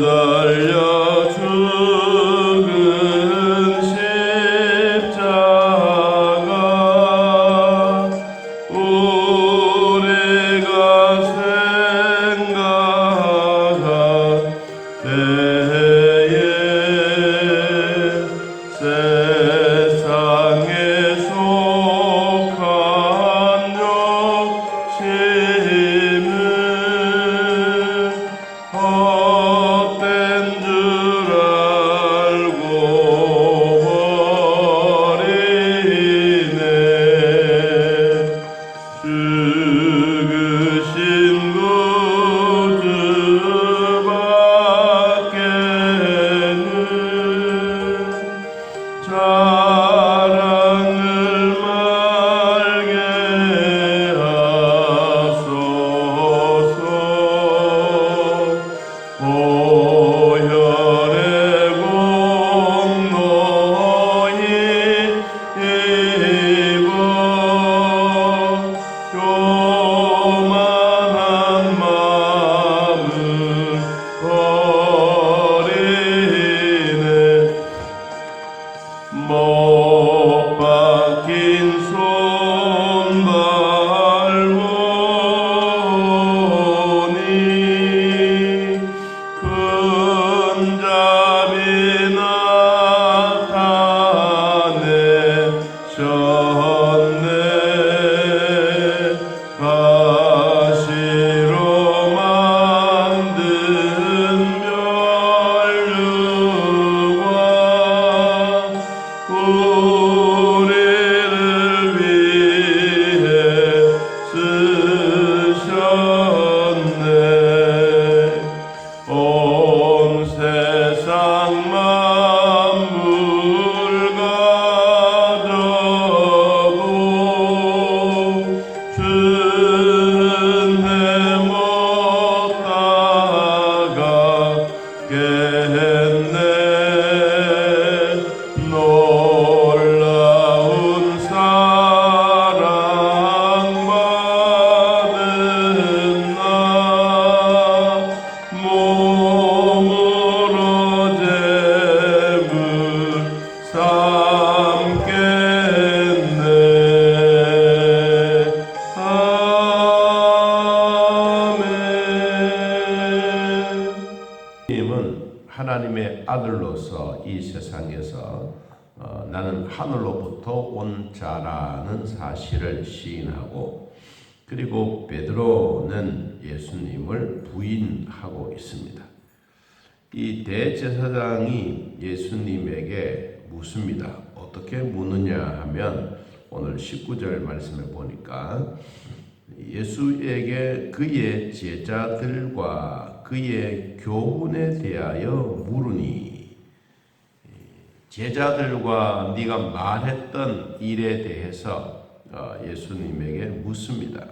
달려 죽은 십자가 우리가 생각할 때에 세상에 속한 욕심은 헛된 줄 알고 버리네. 죽으신 구주밖에는 자랑을 말게 하소서. 보혈의 공로히 입어 교만한 마음을 버리네. 못 박힌 손 밟으니 큰 잠이 나타내셨네. 가시로 만든 면류관 우리를 위해 쓰셨네. 온 세상 만물 가져도 준해 못 따라가겠네. 놀라운 사랑받은 나 몸으로 재물 삼겠네. 아멘. 주님은 하나님의 아들로서 이 세상에서 나는 하늘로부터 온 자라는 사실을 시인하고, 그리고 베드로는 예수님을 부인하고 있습니다. 이 대제사장이 예수님에게 묻습니다. 어떻게 묻느냐 하면 오늘 19절 말씀을 보니까 예수에게 그의 제자들과 그의 교훈에 대하여 물으니, 제자들과 네가 말했던 일에 대해서 예수님에게 묻습니다.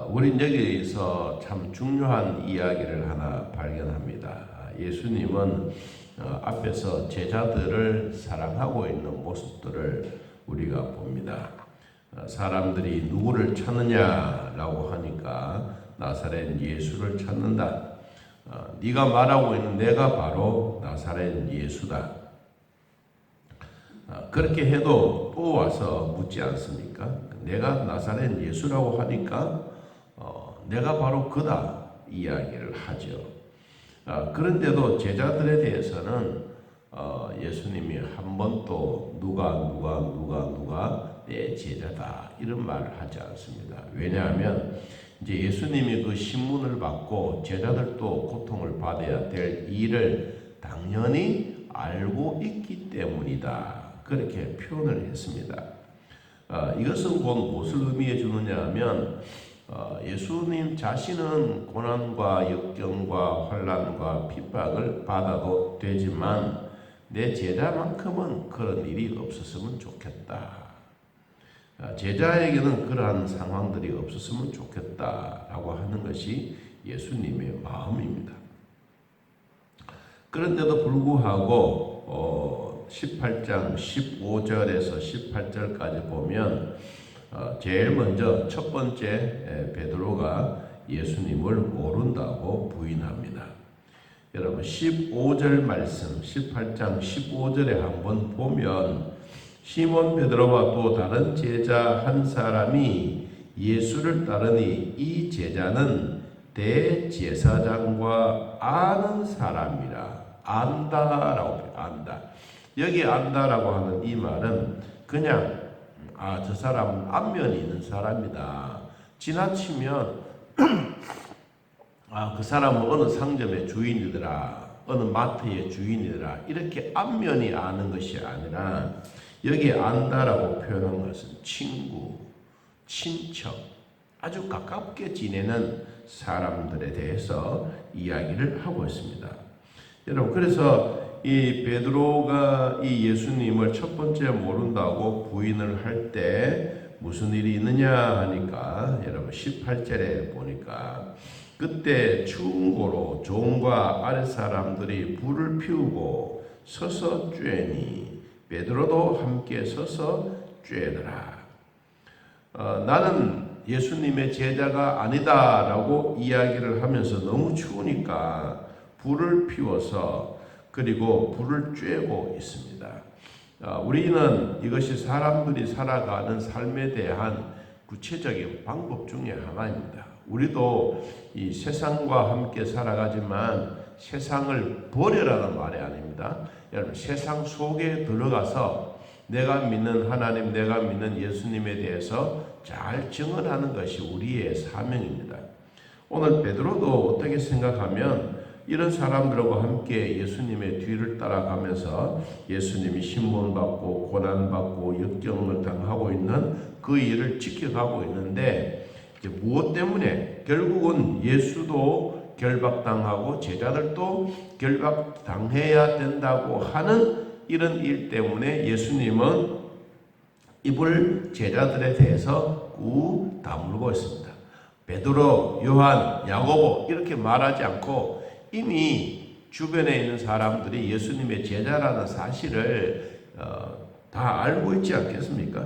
우린 여기에서 참 중요한 이야기를 하나 발견합니다. 예수님은 앞에서 제자들을 사랑하고 있는 모습들을 우리가 봅니다. 사람들이 누구를 찾느냐라고 하니까 나사렛 예수를 찾는다. 네가 말하고 있는 내가 바로 나사렛 예수다. 그렇게 해도 또 와서 묻지 않습니까? 내가 나사렛 예수라고 하니까 내가 바로 그다 이야기를 하죠. 그런데도 제자들에 대해서는 예수님이 한 번도 누가 내 제자다 이런 말을 하지 않습니다. 왜냐하면 이제 예수님이 그 신문을 받고 제자들도 고통을 받아야 될 일을 당연히 알고 있기 때문이다. 그렇게 표현을 했습니다. 이것은 곧 무엇을 의미해 주느냐 하면 예수님 자신은 고난과 역경과 환난과 핍박을 받아도 되지만 내 제자만큼은 그런 일이 없었으면 좋겠다. 제자에게는 그러한 상황들이 없었으면 좋겠다라고 하는 것이 예수님의 마음입니다. 그런데도 불구하고 18장 15절에서 18절까지 보면 제일 먼저 첫 번째 베드로가 예수님을 모른다고 부인합니다. 여러분 15절 말씀 18장 15절에 한번 보면 시몬 베드로와 또 다른 제자 한 사람이 예수를 따르니 이 제자는 대제사장과 아는 사람이라. 안다라고 안다. 여기 안다라고 하는 이 말은 그냥 저 사람은 안면이 있는 사람이다. 지나치면 그 사람은 어느 상점의 주인이더라, 어느 마트의 주인이더라, 이렇게 안면이 아는 것이 아니라 여기 안다라고 표현한 것은 친구, 친척, 아주 가깝게 지내는 사람들에 대해서 이야기를 하고 있습니다. 여러분, 그래서 이 베드로가 이 예수님을 첫 번째 모른다고 부인을 할 때 무슨 일이 있느냐 하니까 여러분 18절에 보니까 그때 추운 고로 종과 아랫사람들이 불을 피우고 서서 쬐니 베드로도 함께 서서 쬐더라. 나는 예수님의 제자가 아니다라고 이야기를 하면서 너무 추우니까 불을 피워서 그리고 불을 쬐고 있습니다. 우리는 이것이 사람들이 살아가는 삶에 대한 구체적인 방법 중에 하나입니다. 우리도 이 세상과 함께 살아가지만 세상을 버려라는 말이 아닙니다. 여러분, 세상 속에 들어가서 내가 믿는 하나님, 내가 믿는 예수님에 대해서 잘 증언하는 것이 우리의 사명입니다. 오늘 베드로도 어떻게 생각하면 이런 사람들과 함께 예수님의 뒤를 따라가면서 예수님이 신문받고 고난받고 역경을 당하고 있는 그 일을 지켜가고 있는데 이제 무엇 때문에 결국은 예수도 결박당하고 제자들도 결박당해야 된다고 하는 이런 일 때문에 예수님은 입을 제자들에 대해서 꾹 다물고 있습니다. 베드로, 요한, 야고보 이렇게 말하지 않고 이미 주변에 있는 사람들이 예수님의 제자라는 사실을 다 알고 있지 않겠습니까?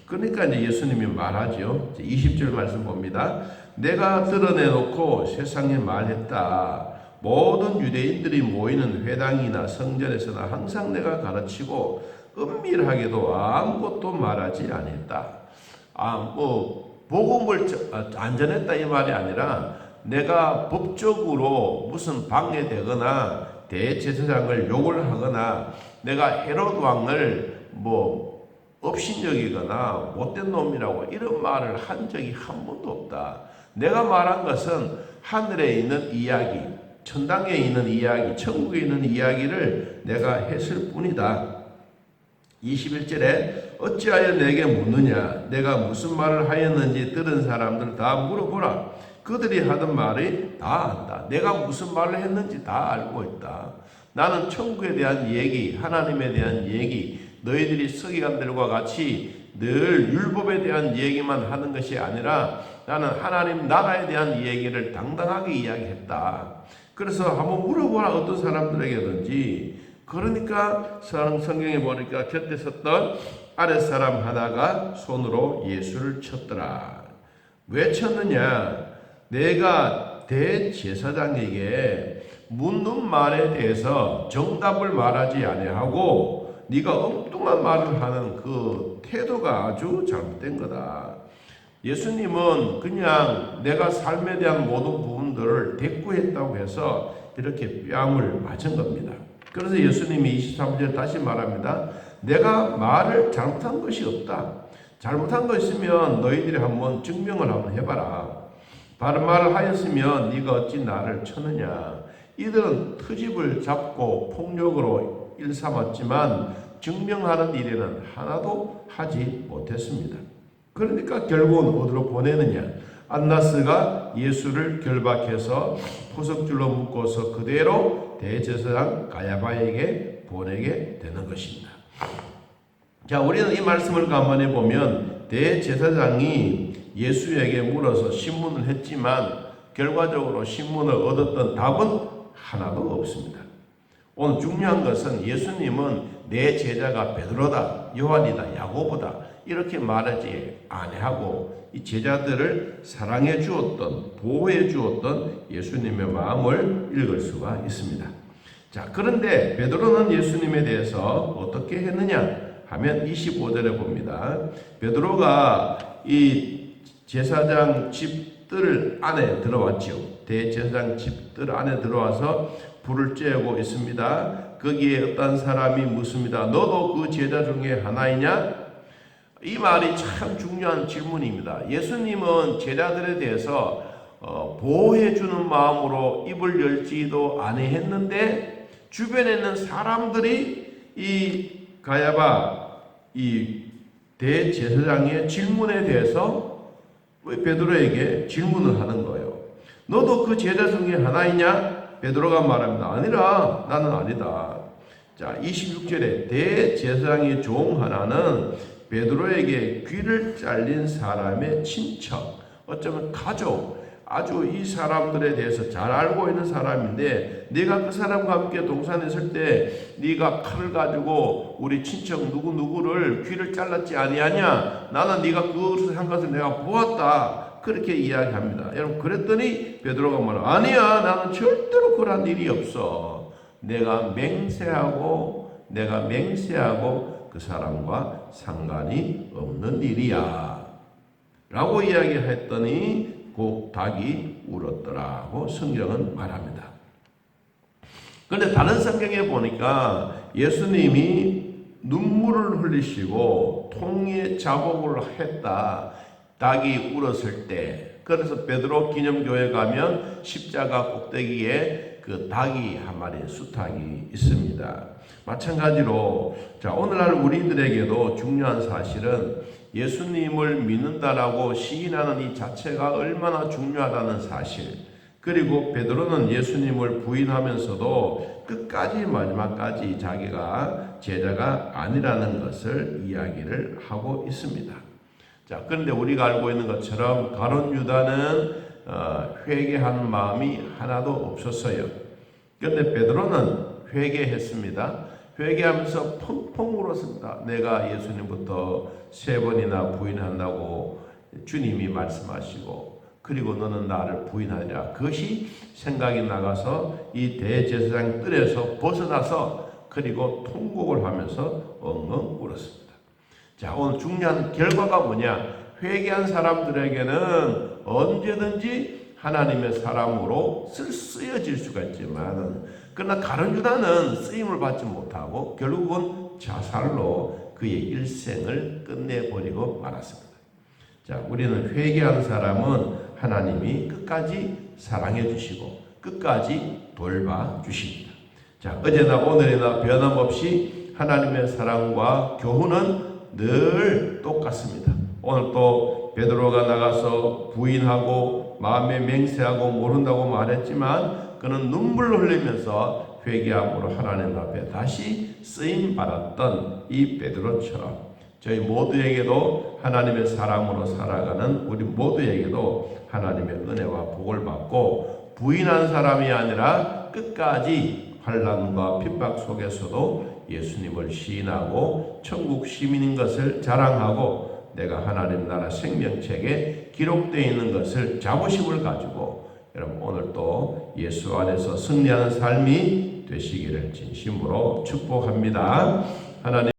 그러니까 이제 예수님이 말하죠. 20절 말씀 봅니다. 내가 드러내놓고 세상에 말했다. 모든 유대인들이 모이는 회당이나 성전에서나 항상 내가 가르치고 은밀하게도 아무것도 말하지 않았다. 복음을 안 전했다 이 말이 아니라 내가 법적으로 무슨 방해되거나 대제사장을 욕을 하거나 내가 헤롯 왕을 업신여기거나 못된 놈이라고 이런 말을 한 적이 한 번도 없다. 내가 말한 것은 하늘에 있는 이야기, 천당에 있는 이야기, 천국에 있는 이야기를 내가 했을 뿐이다. 21절에 어찌하여 내게 묻느냐? 내가 무슨 말을 하였는지 들은 사람들 다 물어보라. 그들이 하던 말이 다 안다. 내가 무슨 말을 했는지 다 알고 있다. 나는 천국에 대한 얘기, 하나님에 대한 얘기, 너희들이 서기관들과 같이 늘 율법에 대한 얘기만 하는 것이 아니라 나는 하나님 나라에 대한 얘기를 당당하게 이야기했다. 그래서 한번 물어보라, 어떤 사람들에게든지. 그러니까 성경에 보니까 곁에 섰던 아랫사람 하나가 손으로 예수를 쳤더라. 왜 쳤느냐? 내가 대제사장에게 묻는 말에 대해서 정답을 말하지 아니하고 네가 엉뚱한 말을 하는 그 태도가 아주 잘못된 거다. 예수님은 그냥 내가 삶에 대한 모든 부분들을 대꾸했다고 해서 이렇게 뺨을 맞은 겁니다. 그래서 예수님이 23절 다시 말합니다. 내가 말을 잘못한 것이 없다. 잘못한 거 있으면 너희들이 한번 증명을 한번 해봐라. 바른 말을 하였으면 네가 어찌 나를 쳤느냐. 이들은 트집을 잡고 폭력으로 일삼았지만 증명하는 일에는 하나도 하지 못했습니다. 그러니까 결국은 어디로 보내느냐. 안나스가 예수를 결박해서 포석줄로 묶어서 그대로 대제사장 가야바에게 보내게 되는 것입니다. 자, 우리는 이 말씀을 가만히 보면 대제사장이 예수에게 물어서 신문을 했지만 결과적으로 신문을 얻었던 답은 하나도 없습니다. 오늘 중요한 것은 예수님은 내 제자가 베드로다, 요한이다, 야고보다 이렇게 말하지 아니하고 이 제자들을 사랑해 주었던, 보호해 주었던 예수님의 마음을 읽을 수가 있습니다. 자, 그런데 베드로는 예수님에 대해서 어떻게 했느냐 하면 25절에 봅니다. 베드로가 이 제사장 집들 안에 들어왔지요. 대제사장 집들 안에 들어와서 불을 쬐고 있습니다. 거기에 어떤 사람이 묻습니다. 너도 그 제자 중에 하나이냐? 이 말이 참 중요한 질문입니다. 예수님은 제자들에 대해서 보호해주는 마음으로 입을 열지도 아니했는데 주변에 있는 사람들이 이 가야바 이 대제사장의 질문에 대해서 베드로에게 질문을 하는 거예요. 너도 그 제자 중에 하나이냐? 베드로가 말합니다. 아니라 나는 아니다. 자, 26절에 대제사장의 종 하나는 베드로에게 귀를 잘린 사람의 친척, 어쩌면 가족, 아주 이 사람들에 대해서 잘 알고 있는 사람인데 네가 그 사람과 함께 동산했을 때 네가 칼을 가지고 우리 친척 누구누구를 귀를 잘랐지 아니하냐? 나는 네가 그것을 한 것을 내가 보았다. 그렇게 이야기합니다. 여러분, 그랬더니 베드로가 뭐라? 아니야, 나는 절대로 그런 일이 없어. 내가 맹세하고 그 사람과 상관이 없는 일이야 라고 이야기했더니 곧 닭이 울었더라고 성경은 말합니다. 그런데 다른 성경에 보니까 예수님이 눈물을 흘리시고 통에 자복을 했다. 닭이 울었을 때. 그래서 베드로 기념교회 가면 십자가 꼭대기에 그 닭이 한 마리 수탉이 있습니다. 마찬가지로 자, 오늘날 우리들에게도 중요한 사실은 예수님을 믿는다라고 시인하는 이 자체가 얼마나 중요하다는 사실, 그리고 베드로는 예수님을 부인하면서도 끝까지 마지막까지 자기가 제자가 아니라는 것을 이야기를 하고 있습니다. 자, 그런데 우리가 알고 있는 것처럼 가룟 유다는 회개하는 마음이 하나도 없었어요. 그런데 베드로는 회개했습니다. 회개하면서 펑펑 울었습니다. 내가 예수님부터 3번이나 부인한다고 주님이 말씀하시고 그리고 너는 나를 부인하리라. 그것이 생각이 나가서 이 대제사장 뜰에서 벗어나서 그리고 통곡을 하면서 엉엉 울었습니다. 자, 오늘 중요한 결과가 뭐냐? 회개한 사람들에게는 언제든지 하나님의 사람으로 쓰여질 수가 있지만, 그러나 가룟 유다는 쓰임을 받지 못하고 결국은 자살로 그의 일생을 끝내버리고 말았습니다. 자, 우리는 회개한 사람은 하나님이 끝까지 사랑해 주시고 끝까지 돌봐 주십니다. 자, 어제나 오늘이나 변함없이 하나님의 사랑과 교훈은 늘 똑같습니다. 오늘 또 베드로가 나가서 부인하고 마음에 맹세하고 모른다고 말했지만 그는 눈물을 흘리면서 회개함으로 하나님 앞에 다시 쓰임 받았던 이 베드로처럼 저희 모두에게도 하나님의 사람으로 살아가는 우리 모두에게도 하나님의 은혜와 복을 받고 부인한 사람이 아니라 끝까지 환난과 핍박 속에서도 예수님을 시인하고 천국 시민인 것을 자랑하고 내가 하나님 나라 생명책에 기록되어 있는 것을 자부심을 가지고 여러분 오늘 또 예수 안에서 승리하는 삶이 되시기를 진심으로 축복합니다. 하나님